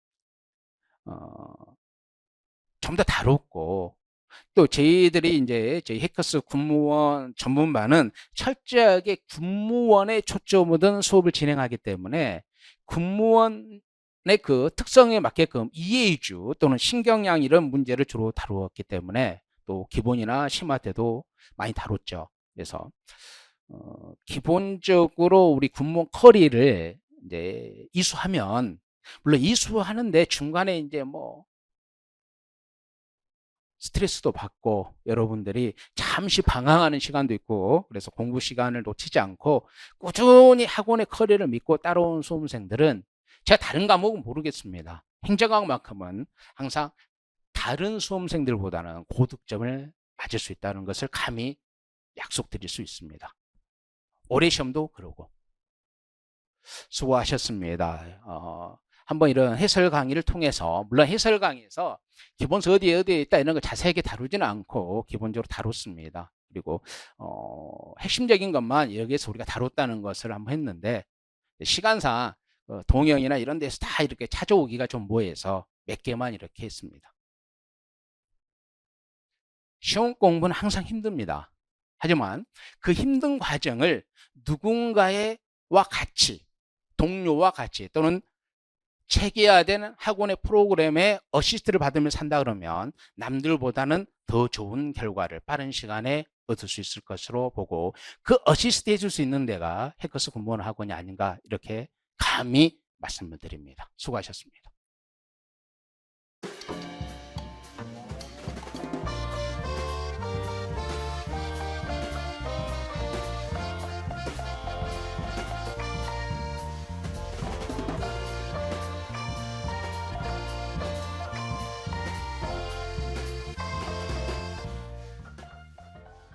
전부 다 다뤘고 또 저희들이 이제 저희 해커스 군무원 전문반은 철저하게 군무원에 초점을 둔 수업을 진행하기 때문에 군무원의 그 특성에 맞게끔 이해주 또는 신경량 이런 문제를 주로 다루었기 때문에 또 기본이나 심화 때도 많이 다뤘죠. 그래서 기본적으로 우리 군무원 커리를 이제 이수하면, 물론 이수하는데 중간에 이제 뭐 스트레스도 받고 여러분들이 잠시 방황하는 시간도 있고, 그래서 공부 시간을 놓치지 않고 꾸준히 학원의 커리어를 믿고 따라온 수험생들은, 제가 다른 과목은 모르겠습니다. 행정학만큼은 항상 다른 수험생들보다는 고득점을 맞을 수 있다는 것을 감히 약속드릴 수 있습니다. 올해 시험도 그러고. 수고하셨습니다. 한번 이런 해설 강의를 통해서, 물론 해설 강의에서 기본서 어디에 있다 이런 걸 자세하게 다루지는 않고 기본적으로 다뤘습니다. 그리고 핵심적인 것만 여기에서 우리가 다뤘다는 것을 한번 했는데, 시간상 동영이나 이런 데서 다 이렇게 찾아오기가 좀 뭐해서 몇 개만 이렇게 했습니다. 시험 공부는 항상 힘듭니다. 하지만 그 힘든 과정을 누군가와 같이, 동료와 같이, 또는 체계화된 학원의 프로그램에 어시스트를 받으면서 산다 그러면 남들보다는 더 좋은 결과를 빠른 시간에 얻을 수 있을 것으로 보고, 그 어시스트 해줄 수 있는 데가 해커스 공무원 학원이 아닌가, 이렇게 감히 말씀을 드립니다. 수고하셨습니다.